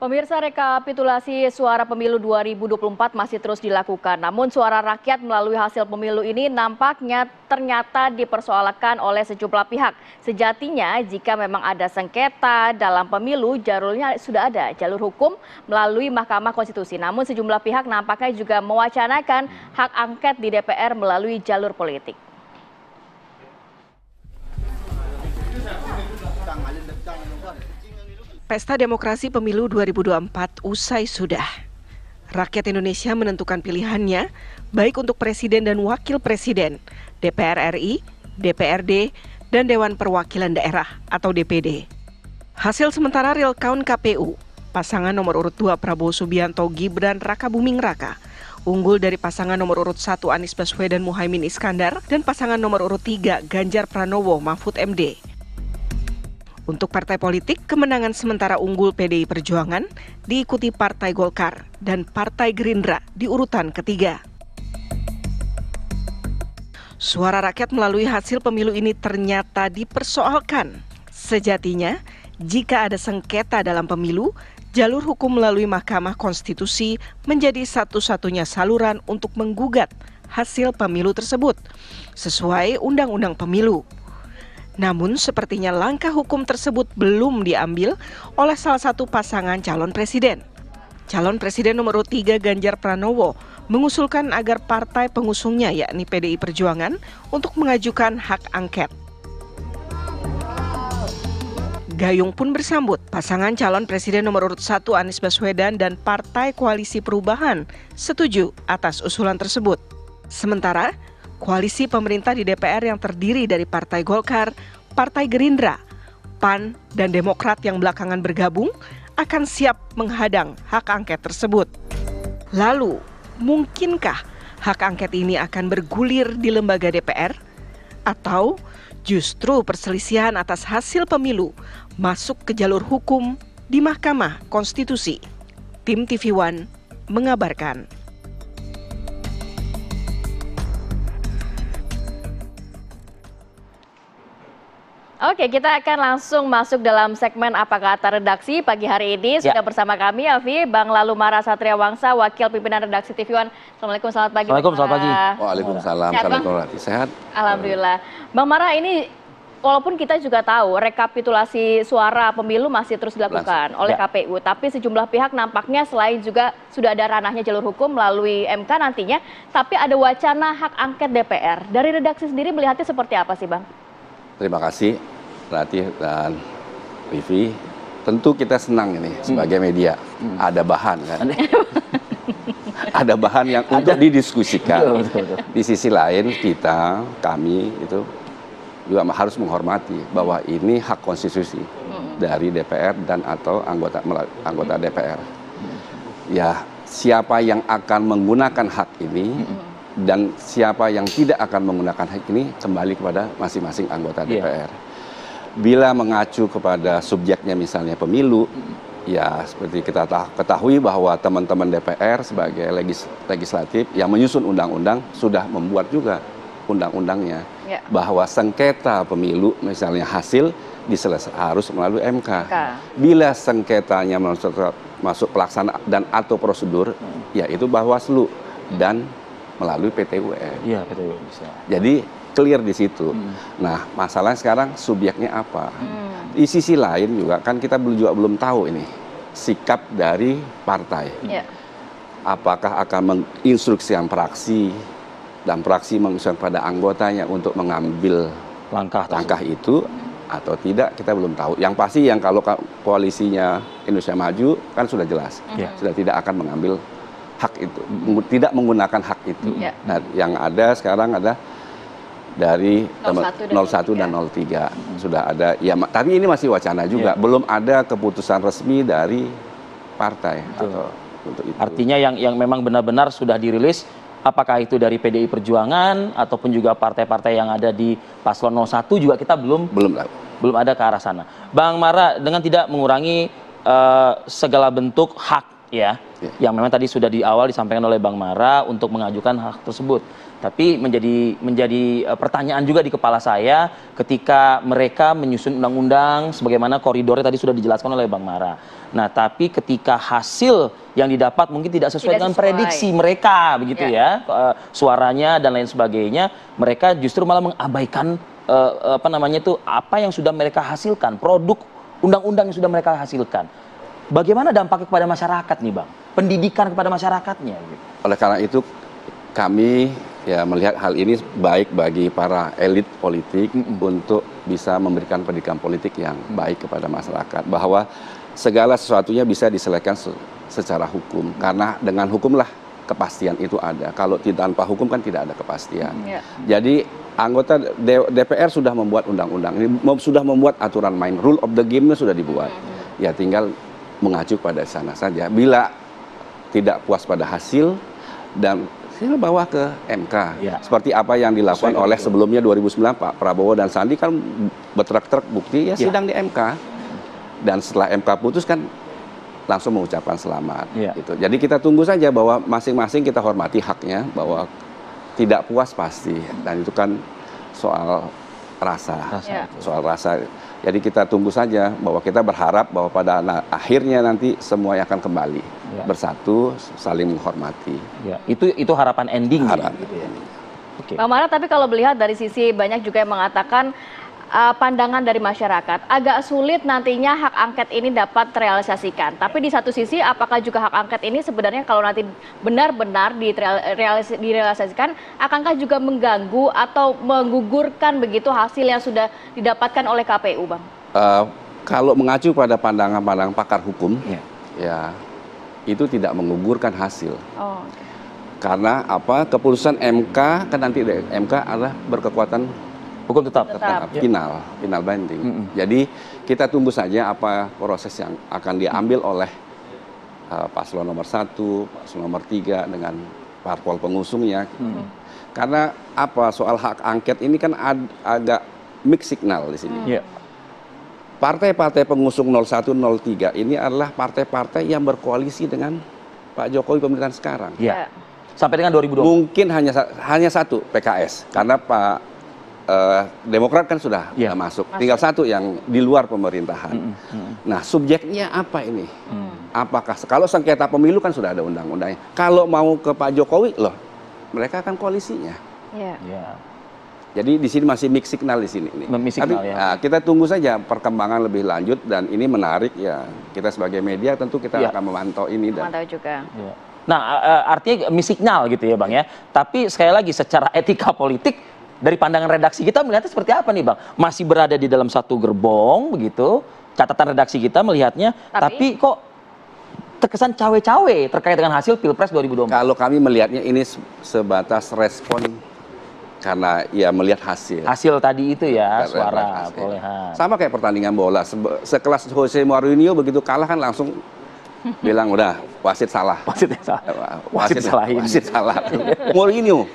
Pemirsa, rekapitulasi suara pemilu 2024 masih terus dilakukan. Namun suara rakyat melalui hasil pemilu ini nampaknya ternyata dipersoalkan oleh sejumlah pihak. Sejatinya jika memang ada sengketa dalam pemilu, jalurnya sudah ada, jalur hukum melalui Mahkamah Konstitusi. Namun sejumlah pihak nampaknya juga mewacanakan hak angket di DPR melalui jalur politik. Pesta Demokrasi Pemilu 2024 usai sudah. Rakyat Indonesia menentukan pilihannya, baik untuk Presiden dan Wakil Presiden, DPR RI, DPRD, dan Dewan Perwakilan Daerah atau DPD. Hasil sementara real count KPU, pasangan nomor urut 2 Prabowo Subianto Gibran Rakabuming Raka, unggul dari pasangan nomor urut 1 Anies Baswedan Muhaimin Iskandar, dan pasangan nomor urut 3 Ganjar Pranowo Mahfud MD. Untuk partai politik, kemenangan sementara unggul PDI Perjuangan diikuti Partai Golkar dan Partai Gerindra di urutan ketiga. Suara rakyat melalui hasil pemilu ini ternyata dipersoalkan. Sejatinya, jika ada sengketa dalam pemilu, jalur hukum melalui Mahkamah Konstitusi menjadi satu-satunya saluran untuk menggugat hasil pemilu tersebut, sesuai Undang-Undang Pemilu. Namun sepertinya langkah hukum tersebut belum diambil oleh salah satu pasangan calon presiden. Calon presiden nomor 3 Ganjar Pranowo mengusulkan agar partai pengusungnya yakni PDI Perjuangan untuk mengajukan hak angket. Gayung pun bersambut, pasangan calon presiden nomor urut 1 Anies Baswedan dan Partai Koalisi Perubahan setuju atas usulan tersebut. Sementara koalisi pemerintah di DPR yang terdiri dari Partai Golkar, Partai Gerindra, PAN, dan Demokrat yang belakangan bergabung akan siap menghadang hak angket tersebut. Lalu, mungkinkah hak angket ini akan bergulir di lembaga DPR? Atau justru perselisihan atas hasil pemilu masuk ke jalur hukum di Mahkamah Konstitusi? Tim TV One mengabarkan. Oke, kita akan langsung masuk dalam segmen Apa Kata Redaksi. Pagi hari ini sudah bersama kami, Afi, Bang Lalumara Satria Wangsa, Wakil Pimpinan Redaksi TV One. Assalamualaikum, selamat pagi. Assalamualaikum, selamat pagi. Waalaikumsalam, assalamualaikum. Sehat? Alhamdulillah. Bang Mara, ini walaupun kita juga tahu rekapitulasi suara pemilu masih terus dilakukan oleh KPU, tapi sejumlah pihak nampaknya selain juga sudah ada ranahnya jalur hukum melalui MK nantinya, tapi ada wacana hak angket DPR. Dari redaksi sendiri melihatnya seperti apa sih, Bang? Terima kasih, Ratih dan Vivi. Tentu kita senang ini sebagai media. Ada bahan kan? Ada bahan yang untuk didiskusikan. Di sisi lain kami itu juga harus menghormati bahwa ini hak konstitusi dari DPR dan atau anggota DPR. Ya, siapa yang akan menggunakan hak ini dan siapa yang tidak akan menggunakan hak ini kembali kepada masing-masing anggota DPR. Bila mengacu kepada subjeknya misalnya pemilu, ya seperti kita ketahui bahwa teman-teman DPR sebagai legislatif yang menyusun undang-undang sudah membuat juga undang-undangnya bahwa sengketa pemilu misalnya hasil harus melalui MK. Bila sengketanya masuk pelaksana dan atau prosedur, ya itu Bawaslu dan melalui PT UN. Iya, PT UN bisa. Jadi clear di situ. Nah, masalahnya sekarang subjeknya apa? Di sisi lain juga kan kita belum tahu ini sikap dari partai. Apakah akan menginstruksikan fraksi dan fraksi menginstruksikan pada anggotanya untuk mengambil langkah itu atau tidak, kita belum tahu. Yang pasti yang kalau koalisinya Indonesia Maju kan sudah jelas, sudah tidak akan mengambil hak itu, tidak menggunakan hak itu. Nah, yang ada sekarang ada dari 01 dan 03 sudah ada, ya, tapi ini masih wacana juga, belum ada keputusan resmi dari partai atau untuk itu. Artinya yang memang benar-benar sudah dirilis, apakah itu dari PDI Perjuangan ataupun juga partai-partai yang ada di Paslon 01 juga kita belum ada ke arah sana. Bang Mara, dengan tidak mengurangi segala bentuk hak yang memang tadi sudah di awal disampaikan oleh Bang Mara untuk mengajukan hak tersebut. Tapi menjadi pertanyaan juga di kepala saya ketika mereka menyusun undang-undang sebagaimana koridornya tadi sudah dijelaskan oleh Bang Mara. Nah, tapi ketika hasil yang didapat mungkin tidak sesuai dengan prediksi mereka, begitu ya, suaranya dan lain sebagainya, mereka justru malah mengabaikan apa yang sudah mereka hasilkan, produk undang-undang yang sudah mereka hasilkan. Bagaimana dampaknya kepada masyarakat nih, Bang? Pendidikan kepada masyarakatnya. Gitu. Oleh karena itu kami ya melihat hal ini baik bagi para elit politik untuk bisa memberikan pendidikan politik yang baik kepada masyarakat, bahwa segala sesuatunya bisa diselesaikan secara hukum, karena dengan hukumlah kepastian itu ada. Kalau tanpa hukum kan tidak ada kepastian. Jadi anggota DPR sudah membuat undang-undang ini, sudah membuat aturan main, rule of the game-nya sudah dibuat. Ya tinggal mengacu pada sana saja. Bila tidak puas pada hasil dan sila bawa ke MK. Seperti apa yang dilakukan oleh sebelumnya 2009 Pak Prabowo dan Sandi kan bertrek-trek bukti ya sidang di MK. Dan setelah MK putus kan langsung mengucapkan selamat. Gitu. Jadi kita tunggu saja bahwa masing-masing kita hormati haknya, bahwa tidak puas pasti, dan itu kan soal rasa. Soal rasa. Jadi kita tunggu saja bahwa kita berharap bahwa pada akhirnya nanti semua akan kembali bersatu, saling menghormati. Itu harapan ending. Bang Mara, tapi kalau melihat dari sisi banyak juga yang mengatakan pandangan dari masyarakat agak sulit nantinya hak angket ini dapat terrealisasikan. Tapi di satu sisi apakah juga hak angket ini sebenarnya kalau nanti benar-benar direalisasikan akankah juga mengganggu atau menggugurkan begitu hasil yang sudah didapatkan oleh KPU, Bang? Kalau mengacu pada pandangan-pandangan pakar hukum, ya itu tidak menggugurkan hasil. Karena apa? Keputusan MK kan nanti MK adalah berkekuatan hukum tetap final binding. Jadi kita tunggu saja apa proses yang akan diambil oleh paslon nomor 1, paslon nomor 3 dengan parpol pengusungnya. Karena apa soal hak angket ini kan agak mixed signal di sini. Partai-partai pengusung 01, 03 ini adalah partai-partai yang berkoalisi dengan Pak Jokowi pemerintahan sekarang. Sampai dengan 2020. Mungkin hanya satu PKS karena Pak Demokrat kan sudah masuk. Tinggal satu yang di luar pemerintahan. Nah, subjeknya apa ini? Apakah kalau sengketa pemilu kan sudah ada undang-undangnya. Kalau mau ke Pak Jokowi loh, mereka akan koalisinya. Jadi di sini masih mixed signal di sini. Tapi kita tunggu saja perkembangan lebih lanjut dan ini menarik ya. Kita sebagai media tentu kita akan memantau ini. Memantau juga. Nah, artinya mixed signal gitu ya, Bang ya. Tapi sekali lagi secara etika politik dari pandangan redaksi kita melihatnya seperti apa nih, Bang? Masih berada di dalam satu gerbong begitu. Catatan redaksi kita melihatnya, tapi kok terkesan cawe-cawe terkait dengan hasil Pilpres 2024. Kalau kami melihatnya ini sebatas respon karena ya melihat hasil. Hasil tadi itu ya, suara perolehan. Sama kayak pertandingan bola. Sekelas Jose Mourinho begitu kalah kan langsung bilang udah wasit salah. Wasit salah. Mourinho.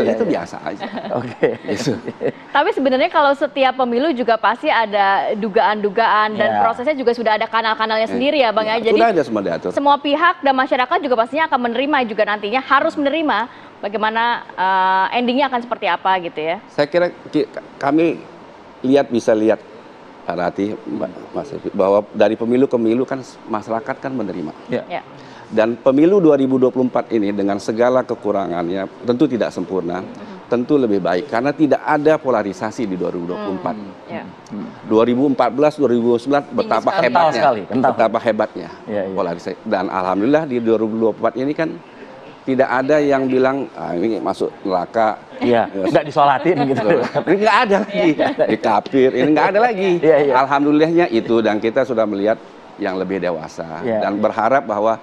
Itu biasa aja. Tapi sebenarnya kalau setiap pemilu juga pasti ada dugaan-dugaan dan prosesnya juga sudah ada kanal-kanalnya sendiri ya, Bang ya. Jadi sudah ada semua diatur. Semua pihak dan masyarakat juga pastinya akan menerima juga nantinya harus menerima bagaimana endingnya akan seperti apa gitu ya. Saya kira kami bisa lihat Rati, Mas Evi, bahwa dari pemilu ke pemilu kan masyarakat kan menerima. Dan pemilu 2024 ini dengan segala kekurangannya tentu tidak sempurna, tentu lebih baik karena tidak ada polarisasi di 2024. 2014, 2019 betapa hebatnya polarisasi. Dan alhamdulillah di 2024 ini kan tidak ada yang bilang ini masuk neraka, nggak disolatin gitu. Ini nggak ada lagi, di kafir, ini nggak ada lagi. Alhamdulillahnya itu, dan kita sudah melihat yang lebih dewasa dan berharap bahwa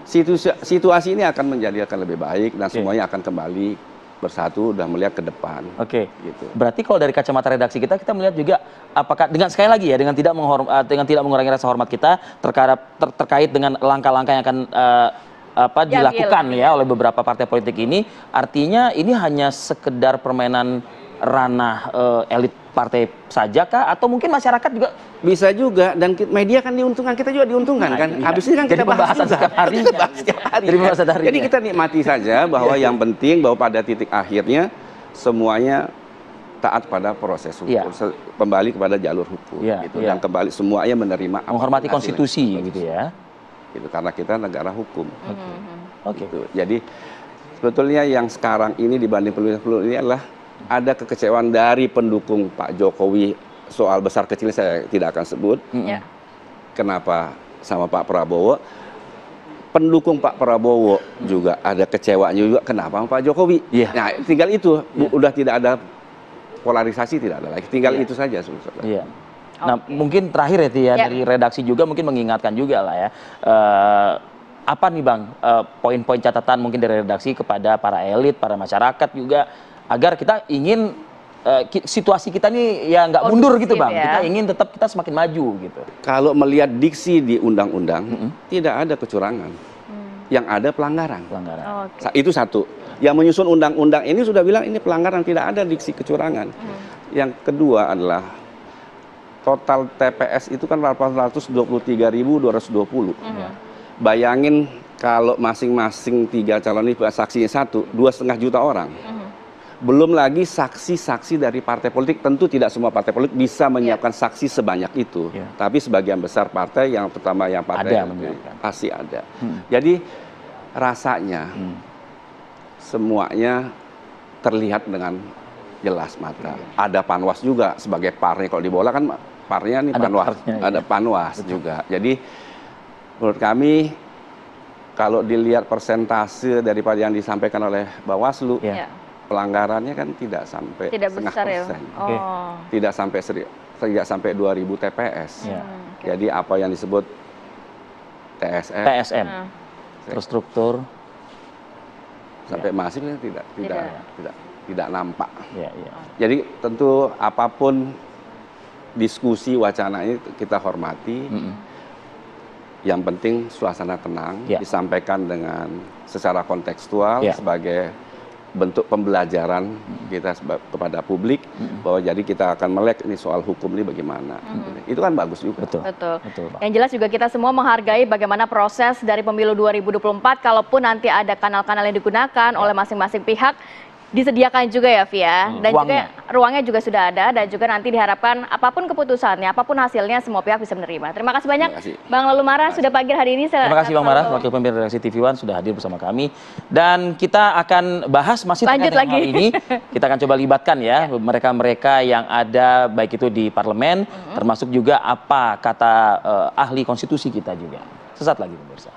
situasi ini akan lebih baik dan semuanya akan kembali bersatu dan melihat ke depan. Gitu. Berarti kalau dari kacamata redaksi kita melihat juga apakah dengan sekali lagi ya dengan tidak mengurangi rasa hormat kita terkait dengan langkah-langkah yang akan dilakukan ya oleh beberapa partai politik ini, artinya ini hanya sekedar permainan ranah elit partai saja kah? Atau mungkin masyarakat juga? Bisa juga, dan media kan diuntungkan, kita juga diuntungkan kan. Iya. Habis ini kan kita bahas juga. setiap hari. Kita bahas setiap hari. Jadi pembahasan harinya. Jadi kita nikmati saja bahwa yang penting bahwa pada titik akhirnya semuanya taat pada proses hukum, Iya. kembali kepada jalur hukum, Iya, gitu. iya. Dan kembali semuanya menerima Menghormati apapun konstitusi hasilnya. gitu ya. Gitu, karena kita negara hukum. Oke. Gitu. Jadi sebetulnya yang sekarang ini dibanding sebelum ini adalah ada kekecewaan dari pendukung Pak Jokowi, soal besar kecilnya saya tidak akan sebut. Ya. Kenapa sama Pak Prabowo? Pendukung Pak Prabowo juga ada kecewaan juga kenapa sama Pak Jokowi. Iya. Nah, tinggal itu, udah tidak ada polarisasi, tidak ada lagi. Tinggal itu saja sebetulnya. Iya. Nah, mungkin terakhir ya, Ti, ya, dari redaksi juga mungkin mengingatkan juga lah ya. Apa nih Bang, poin-poin catatan mungkin dari redaksi kepada para elit, para masyarakat juga, agar kita ingin situasi kita nih ya nggak mundur gitu Bang. Ya. Kita ingin tetap kita semakin maju gitu. Kalau melihat diksi di undang-undang, tidak ada kecurangan. Yang ada pelanggaran. Pelanggaran. Itu satu. Yang menyusun undang-undang ini sudah bilang ini pelanggaran, tidak ada diksi kecurangan. Yang kedua adalah total TPS itu kan 823.220. Bayangin kalau masing-masing 3 calon ini saksinya 2,5 juta orang. Belum lagi saksi-saksi dari partai politik, tentu tidak semua partai politik bisa menyiapkan saksi sebanyak itu. Tapi sebagian besar partai, yang pertama yang partai Ada menyiapkan. pasti ada. Jadi rasanya semuanya terlihat dengan jelas mata. Ada Panwas juga sebagai parnya, kalau di bola kan parnya nih Ada Panwas, parnya, ada Panwas juga. Jadi menurut kami kalau dilihat persentase daripada yang disampaikan oleh Bawaslu, pelanggarannya kan tidak sampai Tidak setengah besar ya. persen. Oh. Tidak sampai 2.000 TPS. Jadi apa yang disebut TSM, terstruktur sampai masif tidak nampak. Ya. Jadi tentu apapun diskusi wacana ini kita hormati. Yang penting suasana tenang, disampaikan dengan secara kontekstual sebagai bentuk pembelajaran kita kepada publik, bahwa jadi kita akan melek ini soal hukum ini bagaimana. Itu kan bagus juga. Betul. Yang jelas juga kita semua menghargai bagaimana proses dari pemilu 2024, kalaupun nanti ada kanal-kanal yang digunakan oleh masing-masing pihak, disediakan juga ya Via, dan juga ruangnya juga sudah ada, dan juga nanti diharapkan apapun keputusannya, apapun hasilnya, semua pihak bisa menerima. Terima kasih banyak Bang Lalu Mara sudah pagi hari ini. Terima kasih Bang Mara, Wakil Pemimpin Redaksi TV One sudah hadir bersama kami, dan kita akan bahas masih terkait dengan hal ini. Kita akan coba libatkan ya mereka-mereka yang ada baik itu di parlemen, termasuk juga apa kata ahli konstitusi kita juga. Sesaat lagi pemirsa.